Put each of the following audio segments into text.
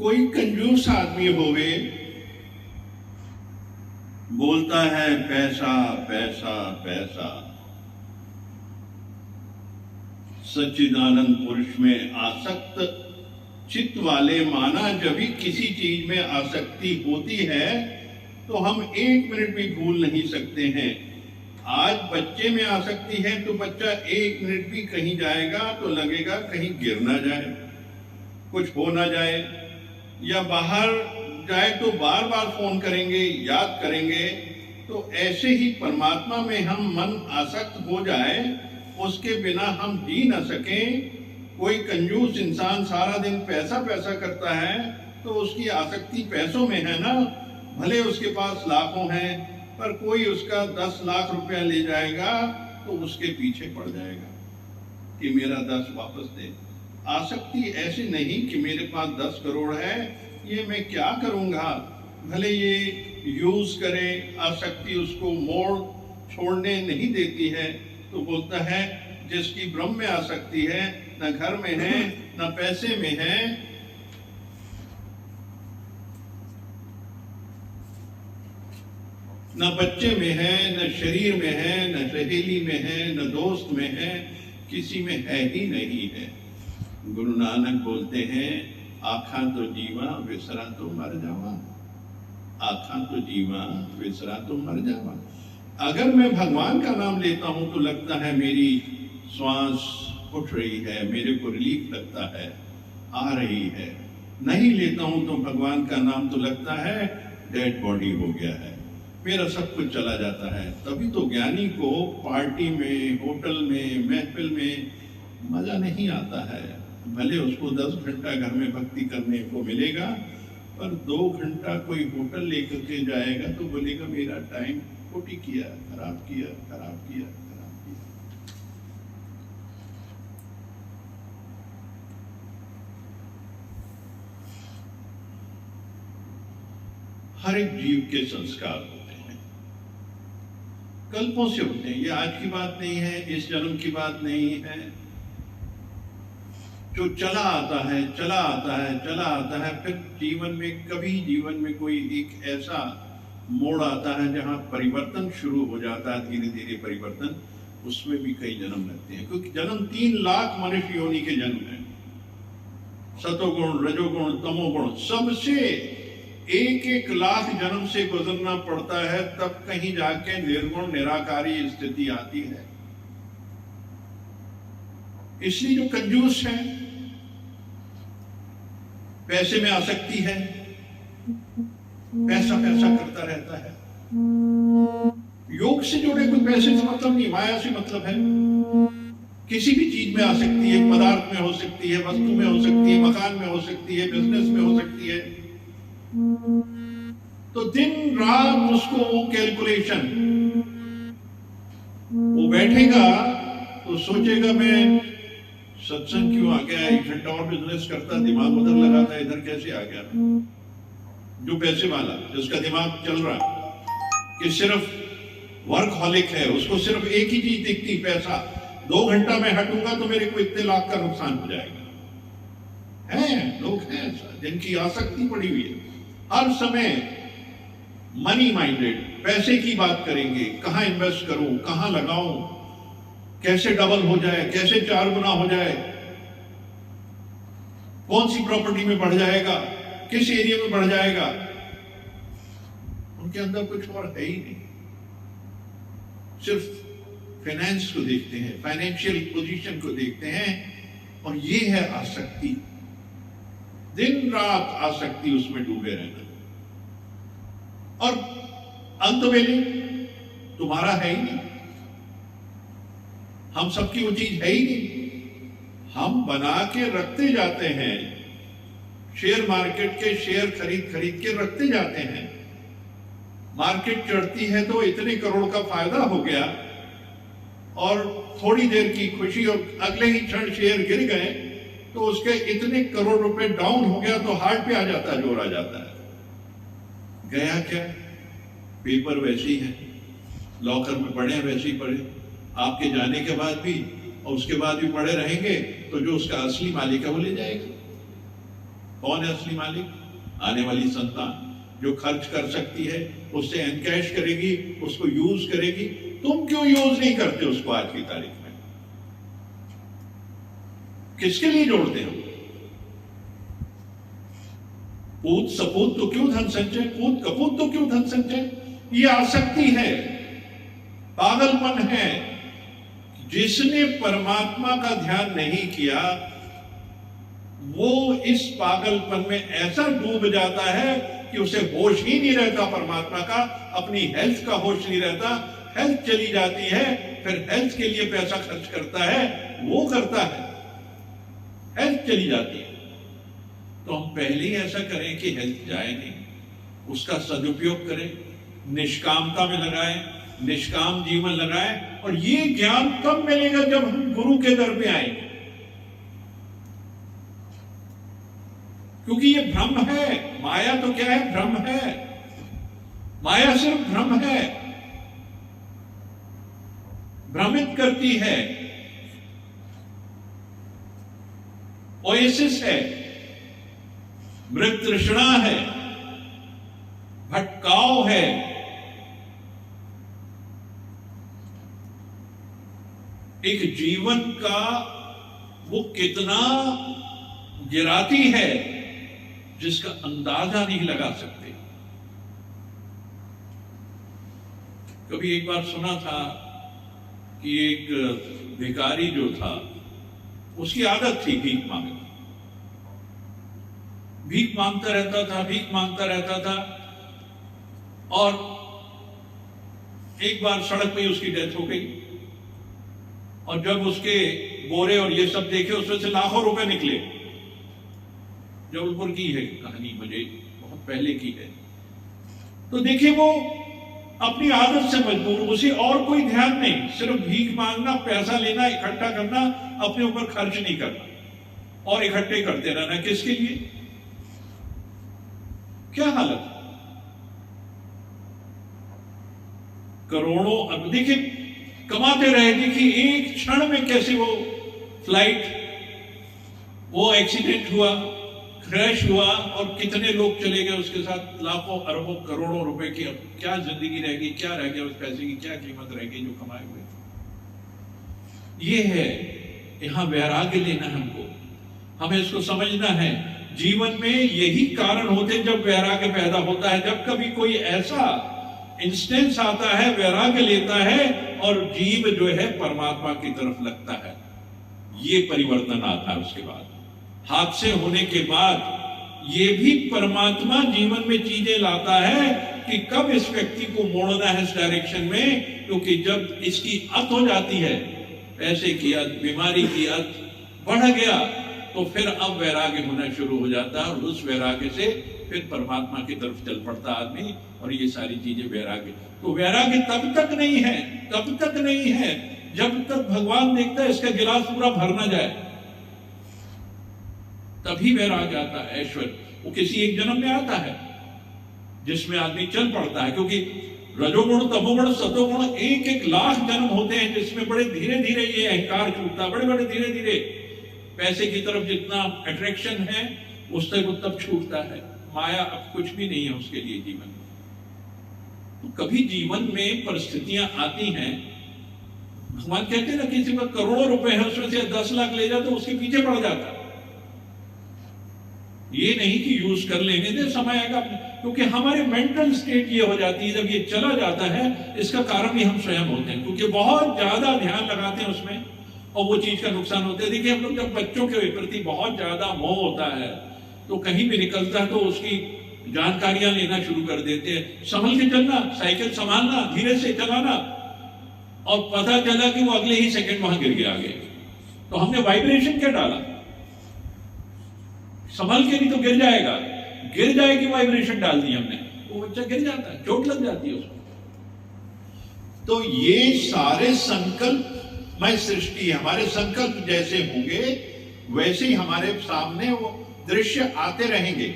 कोई कंजूस आदमी होवे, बोलता है पैसा पैसा पैसा। सच्चिदानंद पुरुष में आसक्त चित्त वाले माना जब भी किसी चीज में आसक्ति होती है तो हम एक मिनट भी भूल नहीं सकते हैं। आज बच्चे में आसक्ति है तो बच्चा एक मिनट भी कहीं जाएगा तो लगेगा कहीं गिर ना जाए, कुछ हो ना जाए, या बाहर जाए तो बार बार फोन करेंगे, याद करेंगे। तो ऐसे ही परमात्मा में हम मन आसक्त हो जाए, उसके बिना हम जी ना सकें। कोई कंजूस इंसान सारा दिन पैसा पैसा करता है तो उसकी आसक्ति पैसों में है ना, भले उसके पास लाखों हैं, पर कोई उसका 10 लाख रुपया ले जाएगा तो उसके पीछे पड़ जाएगा कि मेरा 10 वापस दे। आसक्ति ऐसी नहीं कि मेरे पास 10 करोड़ है, ये मैं क्या करूंगा, भले ये यूज करे, आसक्ति उसको मोड़ छोड़ने नहीं देती है। तो बोलता है जिसकी ब्रह्म में आसक्ति है, न घर में है न पैसे में है, न बच्चे में है, न शरीर में है, न सहेली में है, न दोस्त में है, किसी में है ही नहीं है। गुरु नानक बोलते हैं आखा तो जीवा विसरा तो मर जावा, आखा तो जीवा विसरा तो मर जावा। अगर मैं भगवान का नाम लेता हूं तो लगता है मेरी श्वास उठ रही है, मेरे को रिलीफ लगता है, आ रही है। नहीं लेता हूं तो भगवान का नाम तो लगता है डेड बॉडी हो गया है, मेरा सब कुछ चला जाता है। तभी तो ज्ञानी को पार्टी में, होटल में, महफिल में मजा नहीं आता है। भले उसको 10 घंटा घर में भक्ति करने को मिलेगा, पर 2 घंटा कोई होटल लेकर के जाएगा तो बोलेगा मेरा टाइम खोटी किया, खराब किया, खराब किया, खराब किया। हर एक जीव के संस्कार होते हैं, कल्पों से होते हैं। ये आज की बात नहीं है, इस जन्म की बात नहीं है। जो चला आता है, चला आता है, चला आता है, फिर जीवन में कभी जीवन में कोई एक ऐसा मोड़ आता है जहां परिवर्तन शुरू हो जाता है, धीरे धीरे परिवर्तन। उसमें भी कई जन्म लगते हैं, क्योंकि जन्म 3 लाख मनुष्य योनि के जन्म है। सतोगुण, रजोगुण, तमोगुण, सबसे 1-1 लाख जन्म से गुजरना पड़ता है, तब कहीं जाके निर्गुण निराकारी स्थिति आती है। इसलिए जो कंजूस है, पैसे में आसक्ति है, पैसा पैसा करता रहता है। योग से जुड़े कोई पैसे से मतलब नहीं, माया से मतलब है। किसी भी चीज में आसक्ति है, पदार्थ में हो सकती है, वस्तु में हो सकती है, मकान में हो सकती है, बिजनेस में हो सकती है। तो दिन रात उसको कैलकुलेशन, वो बैठेगा तो सोचेगा मैं सत्संग क्यों आ गया, 1 घंटा और बिजनेस करता, दिमाग उधर लगाता, इधर कैसे आ गया। जो पैसे वाला, जिसका दिमाग चल रहा कि सिर्फ वर्कहॉलिक है, उसको सिर्फ एक ही चीज दिखती, पैसा। 2 घंटा में हटूंगा तो मेरे को इतने लाख का नुकसान हो जाएगा। है लोग हैं ऐसा, जिनकी आसक्ति पड़ी हुई है, हर समय मनी माइंडेड, पैसे की बात करेंगे, कहां इन्वेस्ट करूं, कहां लगाऊं, कैसे डबल हो जाए, कैसे 4 गुना हो जाए, कौन सी प्रॉपर्टी में बढ़ जाएगा, किस एरिया में बढ़ जाएगा। उनके अंदर कुछ और है ही नहीं, सिर्फ फाइनेंस को देखते हैं, फाइनेंशियल पोजीशन को देखते हैं, और ये है आसक्ति। दिन रात आसक्ति, उसमें डूबे रहना। और अंत में तुम्हारा है ही नहीं, हम सबकी वो चीज है ही नहीं, हम बना के रखते जाते हैं। शेयर मार्केट के शेयर खरीद खरीद के रखते जाते हैं। मार्केट चढ़ती है तो इतने करोड़ का फायदा हो गया, और थोड़ी देर की खुशी, और अगले ही क्षण शेयर गिर गए तो उसके इतने करोड़ रुपए डाउन हो गया, तो हार्ट पे आ जाता है, जोर आ जाता है। गया क्या, पेपर वैसे ही है, लॉकर में पड़े हैं, वैसे ही पड़े, आपके जाने के बाद भी, और उसके बाद भी पड़े रहेंगे, तो जो उसका असली मालिक है वो ले जाएगा। कौन है असली मालिक? आने वाली संतान जो खर्च कर सकती है, उससे एनकैश करेगी, उसको यूज करेगी। तुम क्यों यूज नहीं करते उसको आज की तारीख में? किसके लिए जोड़ते हो? पूत सपूत तो क्यों धन संचय, पूत कपूत तो क्यों धन संचय? ये आसक्ति है, पागलपन है। जिसने परमात्मा का ध्यान नहीं किया वो इस पागलपन में ऐसा डूब जाता है कि उसे होश ही नहीं रहता परमात्मा का, अपनी हेल्थ का होश नहीं रहता। हेल्थ चली जाती है, फिर हेल्थ के लिए पैसा खर्च करता है, वो करता है, हेल्थ चली जाती है। तो हम पहले ही ऐसा करें कि हेल्थ जाए नहीं, उसका सदुपयोग करें, निष्कामता में लगाएं, निष्काम जीवन लगाएं। और ये ज्ञान तब मिलेगा जब हम गुरु के दर पे आएंगे, क्योंकि ये भ्रम है। माया तो क्या है? भ्रम है। माया सिर्फ भ्रम है, भ्रमित करती है, ओएसिस है, मृत तृष्णा है, भटकाव है। एक जीवन का वो कितना गिराती है जिसका अंदाजा नहीं लगा सकते। कभी एक बार सुना था कि एक भिखारी जो था उसकी आदत थी भीख मांगना, भीख मांगता रहता था, भीख मांगता रहता था। और एक बार सड़क पे उसकी डेथ हो गई और जब उसके बोरे और ये सब देखे उसमें से लाखों रुपए निकले। जबलपुर की है कहानी, मुझे बहुत पहले की है। तो देखिए वो अपनी आदत से मजबूर, उसे और कोई ध्यान नहीं, सिर्फ भीख मांगना, पैसा लेना, इकट्ठा करना, अपने ऊपर खर्च नहीं करना और इकट्ठे करते रहना। किसके लिए? क्या हालत? करोड़ों, अब देखिए कमाते रहे। देखिए एक क्षण में कैसे वो फ्लाइट, वो एक्सीडेंट हुआ, क्रैश हुआ और कितने लोग चले गए उसके साथ, लाखों अरबों करोड़ों रुपए की। अब क्या जिंदगी रहेगी, क्या रह गया उस पैसे की, क्या कीमत रहेगी जो कमाए हुए। ये है, यहां वैराग्य लेना हमको, हमें इसको समझना है। जीवन में यही कारण होते जब वैराग्य पैदा होता है, जब कभी कोई ऐसा इंस्टेंस आता है, वैराग्य लेता है और जीव जो है परमात्मा की तरफ लगता है, ये परिवर्तन आता है। उसके बाद हादसे होने के बाद ये भी परमात्मा जीवन में चीजें लाता है कि कब इस व्यक्ति को मोड़ना है इस डायरेक्शन में, क्योंकि जब इसकी अत हो जाती है, पैसे की अत, बीमारी की अत बढ़ गया, तो फिर अब वैराग्य होना शुरू हो जाता है और उस वैराग्य से फिर परमात्मा की तरफ चल पड़ता आदमी। और ये सारी चीजें वैराग्य। तो वैराग्य तब तक नहीं है, तब तक नहीं है जब तक भगवान देखता है इसका गिलास पूरा भर ना जाए, तभी वैराग्य आता है। ऐश्वर्य वो किसी एक जन्म में आता है जिसमें आदमी चल पड़ता है, क्योंकि रजोगुण, तमोगुण, सतोगुण एक एक लाख जन्म होते हैं जिसमें बड़े धीरे धीरे ये अहंकार छूटता है, बड़े बड़े धीरे धीरे पैसे की तरफ जितना अट्रैक्शन है उस तक वो तब छूटता है। माया अब कुछ भी नहीं है उसके लिए जीवन में। तो कभी जीवन में परिस्थितियां आती हैं, भगवान कहते हैं ना किसी पर करोड़ों रुपए है उसमें से 10 लाख ले जाए तो उसके पीछे पड़ जाता है। ये नहीं कि यूज कर लेने दे, समय आएगा। क्योंकि हमारे मेंटल स्टेट ये हो जाती है जब ये चला जाता है, इसका कारण भी हम स्वयं होते हैं, क्योंकि बहुत ज्यादा ध्यान लगाते हैं उसमें और वो चीज का नुकसान होता है। देखिए हम लोग जब बच्चों के प्रति बहुत ज्यादा मोह होता है तो कहीं भी निकलता है तो उसकी जानकारियां लेना शुरू कर देते हैं। संभल के चलना, साइकिल संभालना, धीरे से चलाना, और पता चला कि वो अगले ही सेकंड वहां गिर गया आगे। तो हमने वाइब्रेशन क्या डाला, संभल के नहीं तो गिर जाएगा, गिर जाएगी वाइब्रेशन डाल दी हमने, वो बच्चा गिर जाता है, चोट लग जाती है उसको। तो ये सारे संकल्पमय सृष्टि, हमारे संकल्प जैसे होंगे वैसे ही हमारे सामने वो दृश्य आते रहेंगे।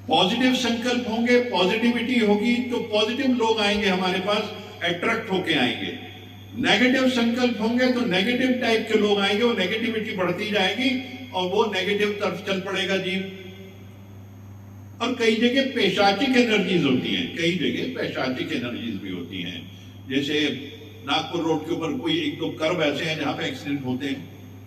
पॉजिटिव संकल्प होंगे, पॉजिटिविटी होगी तो पॉजिटिव लोग आएंगे हमारे पास, अट्रैक्ट होके आएंगे। नेगेटिव संकल्प होंगे तो नेगेटिव टाइप के लोग आएंगे, वो नेगेटिविटी बढ़ती जाएगी और वो नेगेटिव तरफ चल पड़ेगा जीव। और कई जगह पैशाचिक एनर्जीज होती हैं, कई जगह पैशाचिक एनर्जीज भी होती हैं। जैसे नागपुर रोड के ऊपर कोई एक दो कर्व ऐसे हैं जहां पे एक्सीडेंट होते हैं,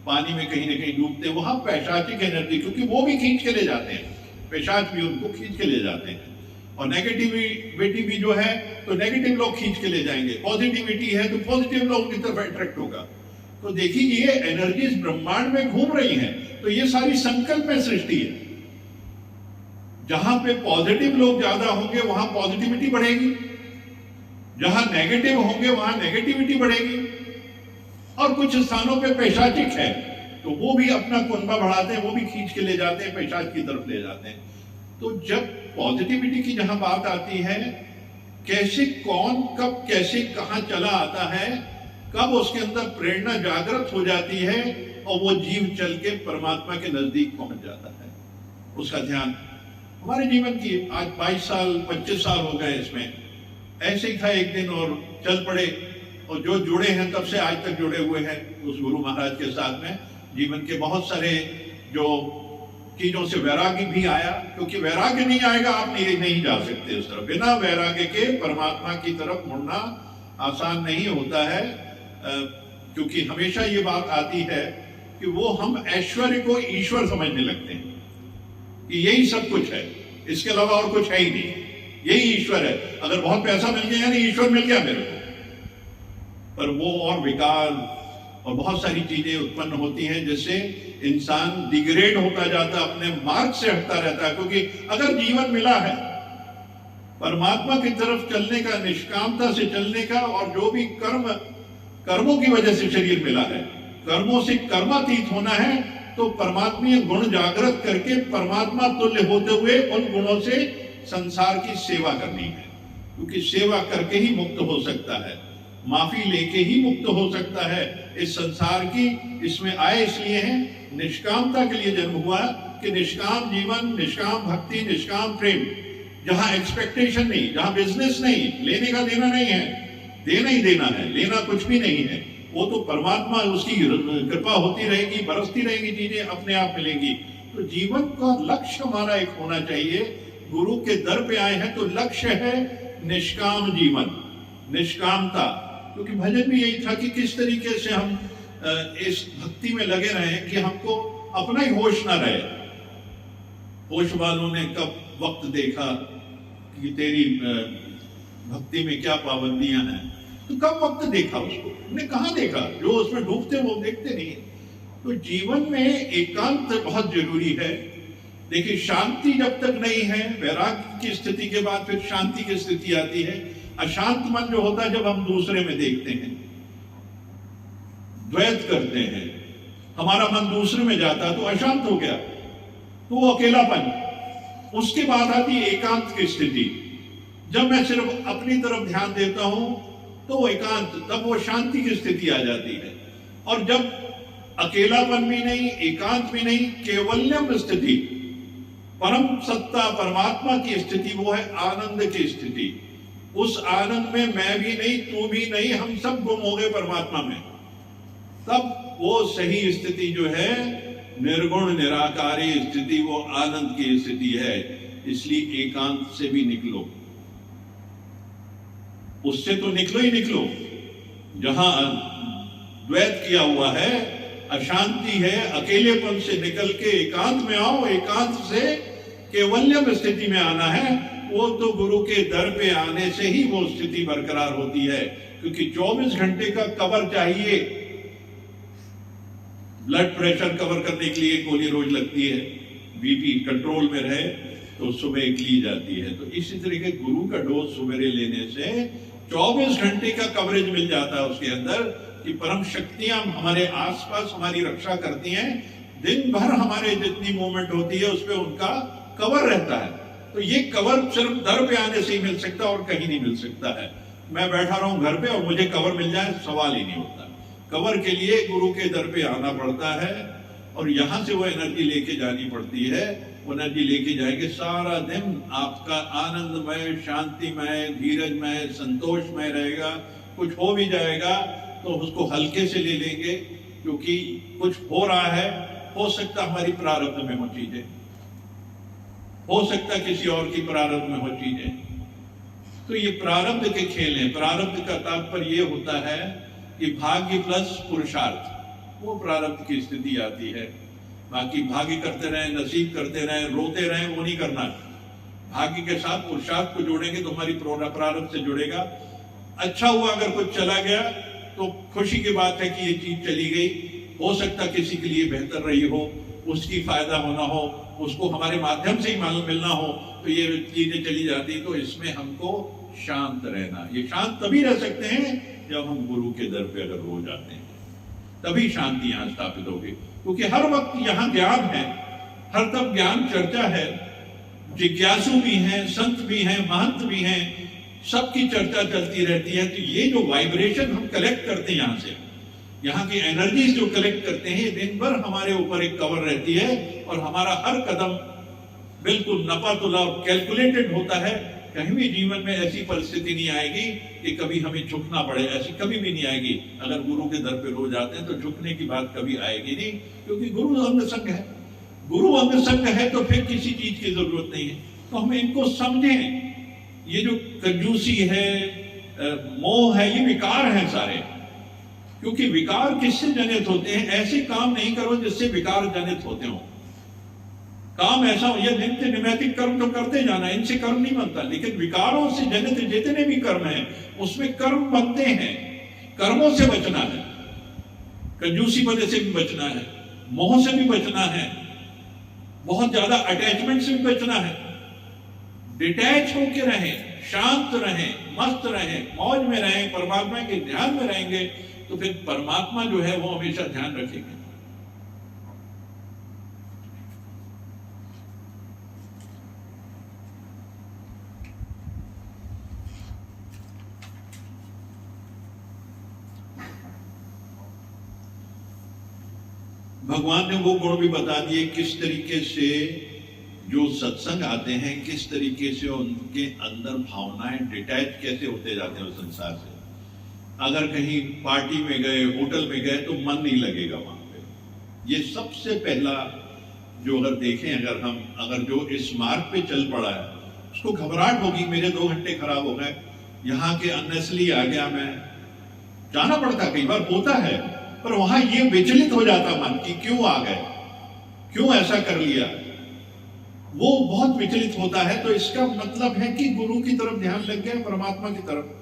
पानी में कहीं ना कहीं डूबते हैं, वहां पैशाचिक एनर्जी, क्योंकि वो भी खींच के ले जाते हैं, पैशाच भी उनको खींच के ले जाते हैं। और नेगेटिविटी भी जो है तो नेगेटिव लोग खींच के ले जाएंगे, पॉजिटिविटी है तो पॉजिटिव लोग की तरफ अट्रैक्ट होगा। तो देखिए ये एनर्जीज ब्रह्मांड में घूम रही हैं, तो ये सारी संकल्प में सृष्टि है। जहां पे पॉजिटिव लोग ज्यादा होंगे वहां पॉजिटिविटी बढ़ेगी, जहां नेगेटिव होंगे वहां नेगेटिविटी बढ़ेगी। और कुछ स्थानों पे पैशाचिक है तो वो भी अपना कुनबा बढ़ाते हैं, वो भी खींच के ले जाते हैं, पैशाच की तरफ ले जाते हैं। तो जब पॉजिटिविटी की जहां बात आती है, कैसे कौन कब कैसे कहां चला आता है, कब उसके अंदर प्रेरणा जागृत हो जाती है और वो जीव चल के परमात्मा के नजदीक पहुंच जाता है, उसका ध्यान। हमारे जीवन की आज 22 साल 25 साल हो गए इसमें, ऐसे ही था एक दिन और चल पड़े, और जो जुड़े हैं तब से आज तक जुड़े हुए हैं उस गुरु महाराज के साथ में। जीवन के बहुत सारे जो चीजों से वैराग्य भी आया, क्योंकि वैराग्य नहीं आएगा आप नहीं जा सकते उस तरफ। बिना वैराग्य के परमात्मा की तरफ मुड़ना आसान नहीं होता है, क्योंकि हमेशा ये बात आती है कि वो हम ऐश्वर्य को ईश्वर समझने लगते हैं कि यही सब कुछ है, इसके अलावा और कुछ है ही नहीं, यही ईश्वर है। अगर बहुत पैसा मिल गया यानी ईश्वर मिल गया मेरे को। पर वो और विकार और बहुत सारी चीजें उत्पन्न होती हैं जिससे इंसान डिग्रेड होता जाता है, अपने मार्ग से हटता रहता है। क्योंकि अगर जीवन मिला है परमात्मा की तरफ चलने का, निष्कामता से चलने का, और जो भी कर्मों की वजह से शरीर मिला है, कर्मों से कर्मातीत होना है, तो परमात्मीय गुण जागृत करके परमात्मा तुल्य होते हुए उन गुणों से संसार की सेवा करनी है। क्योंकि सेवा करके ही मुक्त हो सकता है, माफी लेके ही मुक्त हो सकता है इस संसार की। इसमें आए इसलिए है, निष्कामता के लिए जन्म हुआ कि निष्काम जीवन, निष्काम भक्ति, निष्काम प्रेम, जहां एक्सपेक्टेशन नहीं, जहां बिजनेस नहीं, लेने का देना नहीं है, देना ही देना है, लेना कुछ भी नहीं है। वो तो परमात्मा, उसकी कृपा होती रहेगी, बरसती रहेगी, चीजें अपने आप मिलेंगी। तो जीवन का लक्ष्य हमारा एक होना चाहिए। गुरु के दर पे आए हैं तो लक्ष्य है निष्काम जीवन, निष्कामता। क्योंकि भजन भी यही था कि किस तरीके से हम इस भक्ति में लगे रहे कि हमको अपना ही होश ना रहे। होश वालों ने कब वक्त देखा कि तेरी भक्ति में क्या पाबंदियां हैं, तो कब वक्त देखा उसको, हमने कहाँ देखा? जो उसमें डूबते वो देखते नहीं। तो जीवन में एकांत बहुत जरूरी है। देखिए शांति जब तक नहीं है, वैराग्य की स्थिति के बाद फिर शांति की स्थिति आती है। अशांत मन जो होता है जब हम दूसरे में देखते हैं, द्वैत करते हैं, हमारा मन दूसरे में जाता है तो अशांत हो गया, तो वो अकेलापन। उसके बाद आती है एकांत की स्थिति। जब मैं सिर्फ अपनी तरफ ध्यान देता हूं तो वो एकांत, तब वो शांति की स्थिति आ जाती है। और जब अकेलापन भी नहीं, एकांत भी नहीं, केवल्यम स्थिति, परम सत्ता परमात्मा की स्थिति, वो है आनंद की स्थिति। उस आनंद में मैं भी नहीं, तू भी नहीं, हम सब गुम हो गए परमात्मा में। तब वो सही स्थिति जो है निर्गुण निराकारी स्थिति, वो आनंद की स्थिति है। इसलिए एकांत से भी निकलो, उससे तो निकलो ही निकलो। जहां द्वैत किया हुआ है, अशांति है, अकेलेपन से निकल के एकांत में आओ। एकांत से केवल्यम स्थिति में आना है। वो तो गुरु के दर पे आने से ही वो स्थिति बरकरार होती है। क्योंकि 24 घंटे का कवर चाहिए। ब्लड प्रेशर कवर करने के लिए गोली रोज लगती है, बीपी कंट्रोल में रहे तो सुबह एक ली जाती है। तो इसी तरीके गुरु का डोज सवेरे लेने से 24 घंटे का कवरेज मिल जाता है उसके अंदर, कि परम शक्तियां हमारे आसपास हमारी रक्षा करती हैं। दिन भर हमारे जितनी मूवमेंट होती है उस पर उनका कवर रहता है। तो ये कवर सिर्फ दर पे आने से ही मिल सकता है और कहीं नहीं मिल सकता है। मैं बैठा रहूं घर पे और मुझे कवर मिल जाए, सवाल ही नहीं होता। कवर के लिए गुरु के दर पे आना पड़ता है और यहां से वो एनर्जी लेके जानी पड़ती है। वो एनर्जी लेके जाएंगे, सारा दिन आपका आनंदमय, शांतिमय, धीरजमय, संतोषमय रहेगा। कुछ हो भी जाएगा तो उसको हल्के से ले लेंगे, क्योंकि कुछ हो रहा है हो सकता हमारी प्रारब्ध में हो चीजें, हो सकता किसी और की प्रारब्ध में हो चीजें। तो ये प्रारब्ध के खेल हैं। प्रारब्ध का तात्पर्य ये होता है कि भाग्य प्लस पुरुषार्थ, वो प्रारब्ध की स्थिति आती है। बाकी भाग्य करते रहे, नसीब करते रहे, रोते रहे, वो नहीं करना। भाग्य के साथ पुरुषार्थ को जोड़ेंगे तो हमारी प्रारब्ध से जुड़ेगा। अच्छा हुआ अगर कुछ चला गया तो खुशी की बात है कि ये चीज चली गई। हो सकता किसी के लिए बेहतर रही हो, उसकी फायदा होना हो, उसको हमारे माध्यम से ही मालूम मिलना हो, तो ये चीजें चली जाती। तो इसमें हमको शांत रहना, ये शांत तभी रह सकते हैं जब हम गुरु के दर पे अगर रोज आते हैं, तभी शांति यहां स्थापित होगी। क्योंकि हर वक्त यहां ज्ञान है, हर तब ज्ञान चर्चा है, जिज्ञासु भी हैं, संत भी हैं, महंत भी हैं, सबकी चर्चा चलती रहती है। तो ये जो वाइब्रेशन हम कलेक्ट करते हैं यहां से, यहाँ की एनर्जीज जो कलेक्ट करते हैं, दिन भर हमारे ऊपर एक कवर रहती है और हमारा हर कदम बिल्कुल नपा तुला और कैलकुलेटेड होता है। कहीं भी जीवन में ऐसी परिस्थिति नहीं आएगी कि कभी हमें झुकना पड़े, ऐसी कभी भी नहीं आएगी। अगर गुरु के दर पे रोज आते हैं तो झुकने की बात कभी आएगी नहीं, क्योंकि गुरु अंग संग है। गुरु अंग संग है तो फिर किसी चीज की जरूरत नहीं है। तो हम इनको समझें। ये जो कंजूसी है, मोह है, ये विकार है सारे। क्योंकि विकार किससे जनित होते हैं? ऐसे काम नहीं करो जिससे विकार जनित होते हो। काम ऐसा हो, यह नित्य नैमित्तिक कर्म तो करते जाना, इनसे कर्म नहीं बनता। लेकिन विकारों से जनित जितने भी कर्म हैं उसमें कर्म बनते हैं। कर्मों से बचना है, कंजूसी वजह से भी बचना है, मोह से भी बचना है, बहुत ज्यादा अटैचमेंट से भी बचना है। डिटैच होकर रहें, शांत रहें, मस्त रहें, मौज में रहें, परमात्मा के ध्यान में रहेंगे तो फिर परमात्मा जो है वो हमेशा ध्यान रखेंगे। भगवान ने वो गुण भी बता दिए किस तरीके से जो सत्संग आते हैं, किस तरीके से उनके अंदर भावनाएं डिटैच कैसे होते जाते हैं उस संसार से। अगर कहीं पार्टी में गए, होटल में गए तो मन नहीं लगेगा वहां पे। ये सबसे पहला जो अगर देखें, अगर जो इस मार्ग पे चल पड़ा है उसको घबराहट होगी, मेरे 2 घंटे खराब हो गए, यहाँ के अननेसली आ गया, मैं जाना पड़ता, कई बार होता है, पर वहां ये विचलित हो जाता मन कि क्यों आ गए, क्यों ऐसा कर लिया, वो बहुत विचलित होता है। तो इसका मतलब है कि गुरु की तरफ ध्यान लग गया, परमात्मा की तरफ।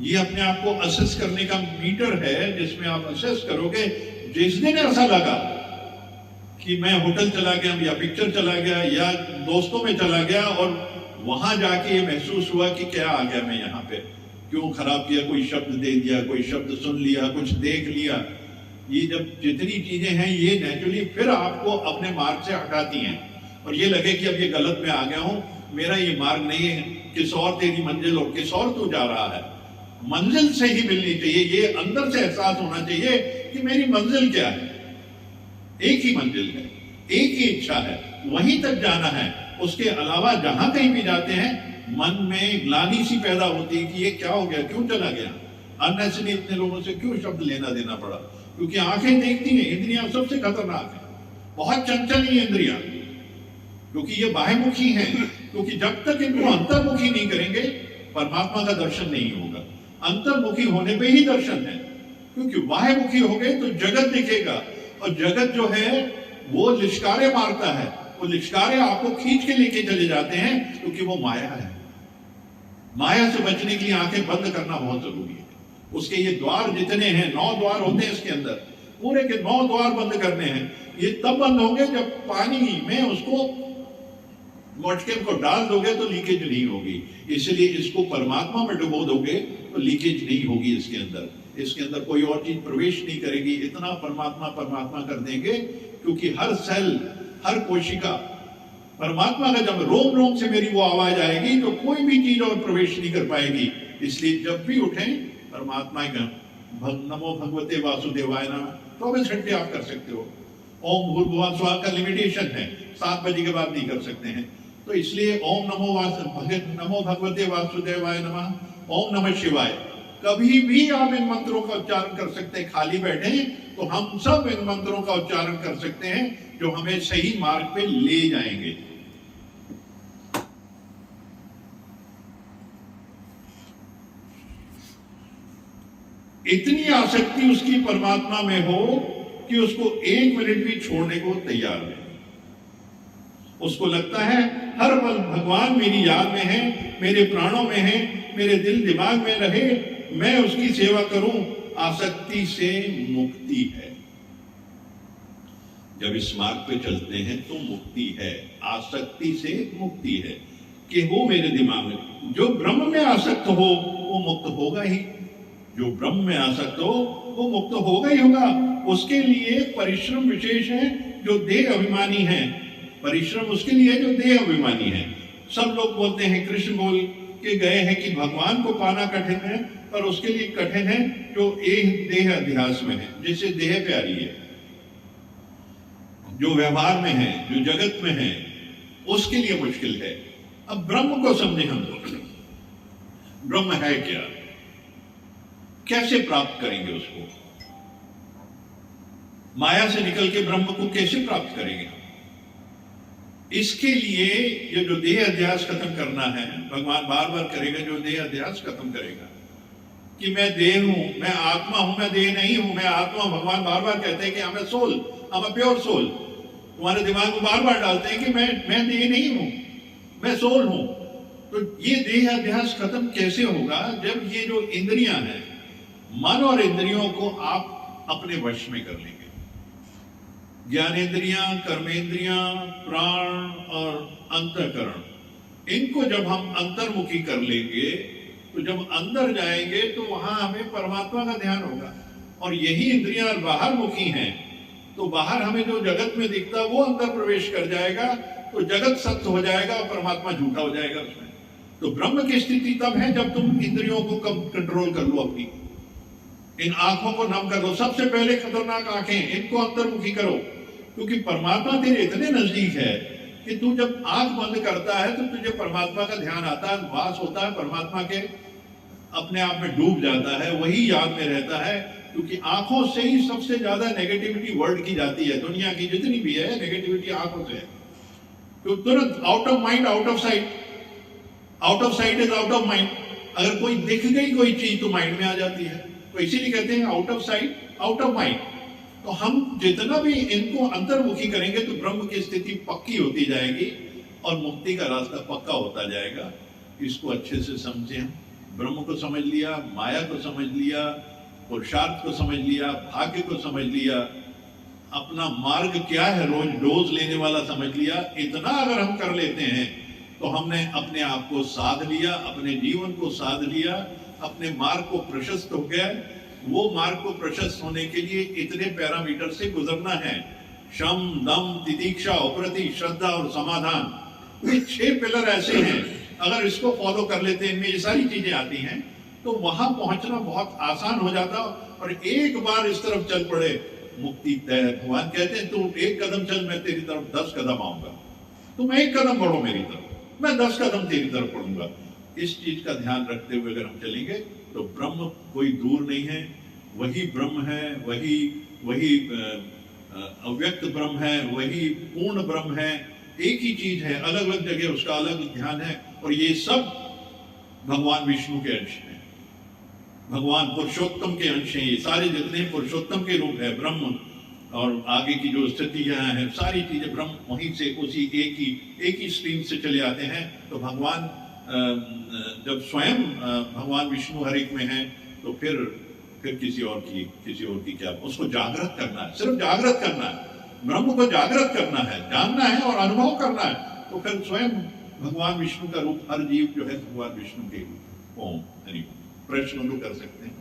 ये अपने आप को असेस करने का मीटर है जिसमें आप असेस करोगे। जिस दिन ऐसा लगा कि मैं होटल चला गया या पिक्चर चला गया या दोस्तों में चला गया और वहां जाके ये महसूस हुआ कि क्या आ गया मैं यहाँ पे, क्यों खराब किया, कोई शब्द दे दिया, कोई शब्द सुन लिया, कुछ देख लिया, ये जब जितनी चीजें हैं ये नेचुरली फिर आपको अपने मार्ग से हटाती हैं और ये लगे कि अब ये गलत में आ गया हूं, मेरा ये मार्ग नहीं है, किस और तेरी मंजिल और किस और तू जा रहा है। मंजिल से ही मिलनी चाहिए, ये अंदर से एहसास होना चाहिए कि मेरी मंजिल क्या है। एक ही मंजिल है, एक ही इच्छा है, वहीं तक जाना है। उसके अलावा जहां कहीं भी जाते हैं मन में ग्लानि सी पैदा होती है कि ये क्या हो गया, क्यों चला गया, अननेसेसरी इतने लोगों से क्यों शब्द लेना देना पड़ा। क्योंकि आंखें देखती हैं, इंद्रियां सबसे खतरनाक है, बहुत चंचल ही इंद्रियां, क्योंकि ये बाह्यमुखी हैं। क्योंकि जब तक इनको अंतर्मुखी नहीं करेंगे परमात्मा का दर्शन नहीं होगा। अंतर्मुखी होने पे ही दर्शन है, क्योंकि बाह्यमुखी हो गए तो जगत दिखेगा और जगत जो है वो लिश्कारे मारता है, वो लिश्कारे आपको खींच के लेके चले जाते हैं, क्योंकि वो माया है। माया से बचने के लिए आंखें बंद करना बहुत जरूरी है। उसके ये द्वार जितने हैं, 9 द्वार होते हैं इसके अंदर, पूरे के 9 द्वार बंद करने हैं। ये तब बंद होंगे जब पानी में उसको मटके को डाल दोगे तो लीकेज नहीं होगी। इसलिए इसको परमात्मा में डुबो दोगे तो लीकेज नहीं होगी इसके अंदर। इसके अंदर कोई और चीज प्रवेश नहीं करेगी। इतना परमात्मा परमात्मा कर देंगे, क्योंकि हर सेल, हर कोशिका परमात्मा का, जब रोम रोम से मेरी वो आवाज आएगी तो कोई भी चीज और प्रवेश नहीं कर पाएगी। इसलिए जब भी उठें परमात्मा का नमो भगवते वासुदेवाय नमः 24 घंटे आप कर सकते हो। ओम भूर्भुवः स्वः का लिमिटेशन है, 7 बजे के बाद नहीं कर सकते हैं। तो इसलिए ओम नमो भगवते वासुदेवाय नमः, ओम नमः शिवाय, कभी भी आप इन मंत्रों का उच्चारण कर सकते हैं। खाली बैठे तो हम सब इन मंत्रों का उच्चारण कर सकते हैं जो हमें सही मार्ग पे ले जाएंगे। इतनी आसक्ति उसकी परमात्मा में हो कि उसको एक मिनट भी छोड़ने को तैयार नहीं। उसको लगता है हर पल भगवान मेरी याद में है, मेरे प्राणों में है, मेरे दिल दिमाग में रहे, मैं उसकी सेवा करूं। आसक्ति से मुक्ति है। जब इस मार्ग पे चलते हैं तो मुक्ति है, आसक्ति से मुक्ति है कि वो मेरे दिमाग में, जो ब्रह्म में आसक्त हो वो मुक्त होगा ही। जो ब्रह्म में आसक्त हो वो मुक्त होगा ही होगा। उसके लिए परिश्रम विशेष है जो देह अभिमानी है। परिश्रम उसके लिए जो देह अभिमानी है। सब लोग बोलते हैं, कृष्ण बोल के गए हैं कि भगवान को पाना कठिन है, पर उसके लिए कठिन है जो एक देह अध्यास में है, जिससे देह प्यारी है, जो व्यवहार में है, जो जगत में है, उसके लिए मुश्किल है। अब ब्रह्म को समझे हम लोग। ब्रह्म है क्या, कैसे प्राप्त करेंगे उसको? माया से निकल के ब्रह्म को कैसे प्राप्त करेंगे? इसके लिए ये जो देह अध्यास खत्म करना है, भगवान बार बार करेगा, जो देह अध्यास खत्म करेगा कि मैं देह हूं, मैं आत्मा हूं, मैं देह नहीं हूं, मैं आत्मा। भगवान बार बार कहते हैं कि I'm a soul, I'm a pure soul। तुम्हारे दिमाग में बार बार डालते हैं कि मैं देह नहीं हूं, मैं सोल हूं। तो ये देह अध्यास खत्म कैसे होगा? जब ये जो इंद्रियां हैं, मन और इंद्रियों को आप अपने वश में कर लेंगे। ज्ञानेंद्रियां, कर्मेंद्रियां, प्राण और अंतःकरण, इनको जब हम अंतर्मुखी कर लेंगे तो जब अंदर जाएंगे तो वहां हमें परमात्मा का ध्यान होगा। और यही इंद्रियां बाहर मुखी हैं तो बाहर हमें जो जगत में दिखता वो अंदर प्रवेश कर जाएगा, तो जगत सत्य हो जाएगा और परमात्मा झूठा हो जाएगा उसमें। तो ब्रह्म की स्थिति तब है जब तुम इंद्रियों को कम कंट्रोल कर लो, अपनी इन आंखों को नम कर लो। सबसे पहले खतरनाक आंखें, इनको अंतर्मुखी करो, क्योंकि परमात्मा तेरे इतने नजदीक है कि तू जब आंख बंद करता है तो तुझे परमात्मा का ध्यान आता है, वास होता है, परमात्मा के अपने आप में डूब जाता है, वही याद में रहता है। क्योंकि आंखों से ही सबसे ज्यादा नेगेटिविटी वर्ल्ड की जाती है, दुनिया की जितनी भी है नेगेटिविटी आंखों से है। तो तुरंत out of mind out of site, out of site is out of mind. अगर कोई दिख गई कोई चीज तो माइंड में आ जाती है, तो इसीलिए कहते हैं out of sight out of mind. तो हम जितना भी इनको अंतर्मुखी करेंगे तो ब्रह्म की स्थिति पक्की होती जाएगी और मुक्ति का रास्ता पक्का होता जाएगा। इसको अच्छे से समझें। ब्रह्म को समझ लिया, माया को समझ लिया, पुरुषार्थ को समझ लिया, भाग्य को समझ लिया, अपना मार्ग क्या है रोज डोज लेने वाला समझ लिया। इतना अगर हम कर लेते हैं तो हमने अपने आप को साध लिया, अपने जीवन को साध लिया, अपने मार्ग को प्रशस्त हो गया। वो मार्ग को प्रशस्त होने के लिए इतने पैरामीटर से गुजरना है: शम, दम, तितीक्षा, उपरति, श्रद्धा और समाधान। ये 6 पिलर ऐसे हैं, अगर इसको फॉलो कर लेते हैं, इनमें ये सारी चीजें आती हैं, तो वहां पहुंचना बहुत आसान हो जाता। और एक बार इस तरफ चल पड़े, मुक्ति तय। भगवान कहते हैं तू 1 कदम चल, मैं तेरी तरफ 10 कदम आऊंगा। तुम 1 कदम बढ़ो मेरी तरफ, मैं 10 कदम तेरी तरफ बढ़ूंगा। इस चीज का ध्यान रखते हुए अगर हम चलेंगे तो ब्रह्म कोई दूर नहीं है, वही ब्रह्म है, वही अव्यक्त ब्रह्म है, वही पूर्ण ब्रह्म है। एक ही चीज है, अलग अलग जगह उसका अलग ध्यान है। और ये सब भगवान विष्णु के अंश हैं, भगवान पुरुषोत्तम के अंश हैं। ये सारे जितने पुरुषोत्तम के रूप है ब्रह्म, और आगे की जो स्थितियां हैं सारी चीजें ब्रह्म वहीं से उसी एक ही स्ट्रीम से चले आते हैं। तो भगवान जब स्वयं भगवान विष्णु हर एक में है तो फिर किसी और की क्या, उसको जागृत करना है, सिर्फ जागृत करना है, ब्रह्म को जागृत करना है, जानना है और अनुभव करना है। तो फिर स्वयं भगवान विष्णु का रूप, हर जीव जो है भगवान विष्णु के रूप। ओम हरि। प्रश्न तो कर सकते हैं।